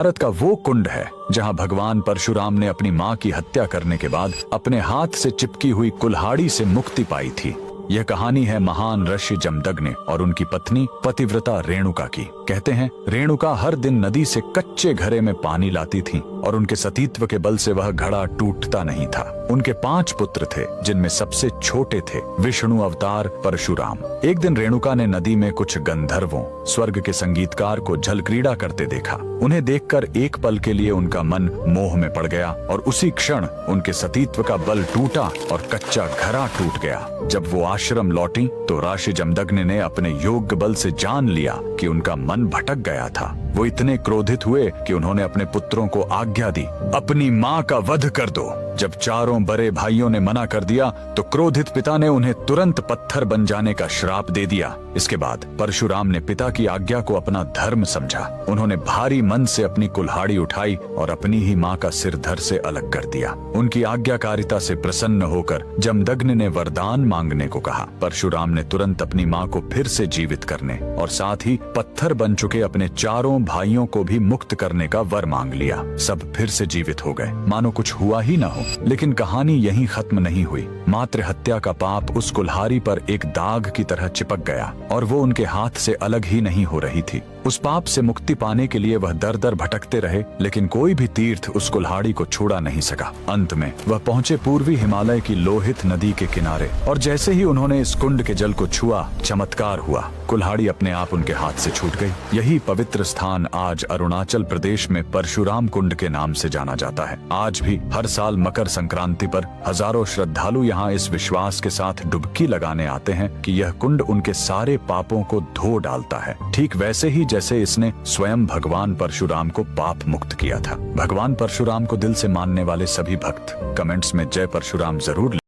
भारत का वो कुंड है जहां भगवान परशुराम ने अपनी मां की हत्या करने के बाद अपने हाथ से चिपकी हुई कुल्हाड़ी से मुक्ति पाई थी। यह कहानी है महान ऋषि जमदग्नि और उनकी पत्नी पतिव्रता रेणुका की। कहते हैं रेणुका हर दिन नदी से कच्चे घड़े में पानी लाती थी और उनके सतीत्व के बल से वह घड़ा टूटता नहीं था। उनके 5 पुत्र थे जिनमें सबसे छोटे थे विष्णु अवतार परशुराम। एक दिन रेणुका ने नदी में कुछ गंधर्वों स्वर्ग के संगीतकार को जल क्रीड़ा करते देखा। उन्हें देखकर एक पल के लिए उनका मन मोह में पड़ गया और उसी क्षण उनके सतीत्व का बल टूटा और कच्चा घड़ा टूट गया। जब वो आश्रम लौटी तो ऋषि जमदग्नि ने अपने योग्य बल से जान लिया कि उनका मन भटक गया था। वो इतने क्रोधित हुए कि उन्होंने अपने पुत्रों को आज्ञा दी, अपनी मां का वध कर दो। जब चारों बड़े भाइयों ने मना कर दिया तो क्रोधित पिता ने उन्हें तुरंत पत्थर बन जाने का श्राप दे दिया। इसके बाद परशुराम ने पिता की आज्ञा को अपना धर्म समझा। उन्होंने भारी मन से अपनी कुल्हाड़ी उठाई और अपनी ही मां का सिर धड़ से अलग कर दिया। उनकी आज्ञाकारिता से प्रसन्न होकर जमदग्नि ने वरदान मांगने को कहा। परशुराम ने तुरंत अपनी मां को फिर से जीवित करने और साथ ही पत्थर बन चुके अपने चारों भाइयों को भी मुक्त करने का वर मांग लिया। सब फिर से जीवित हो गए, मानो कुछ हुआ ही न हो। लेकिन कहानी यहीं खत्म नहीं हुई। मातृ हत्या का पाप उस कुल्हाड़ी पर एक दाग की तरह चिपक गया और वो उनके हाथ से अलग ही नहीं हो रही थी। उस पाप से मुक्ति पाने के लिए वह दर दर भटकते रहे, लेकिन कोई भी तीर्थ उस कुल्हाड़ी को छुड़ा नहीं सका। अंत में वह पहुंचे पूर्वी हिमालय की लोहित नदी के किनारे और जैसे ही उन्होंने इस कुंड के जल को छुआ, चमत्कार हुआ। कुल्हाड़ी अपने आप उनके हाथ से छूट गई। यही पवित्र स्थान आज अरुणाचल प्रदेश में परशुराम कुंड के नाम से जाना जाता है। आज भी हर साल मकर संक्रांति पर हजारों श्रद्धालु यहाँ इस विश्वास के साथ डुबकी लगाने आते हैं कि यह कुंड उनके सारे पापों को धो डालता है, ठीक वैसे ही जैसे इसने स्वयं भगवान परशुराम को पाप मुक्त किया था। भगवान परशुराम को दिल से मानने वाले सभी भक्त कमेंट्स में जय परशुराम जरूर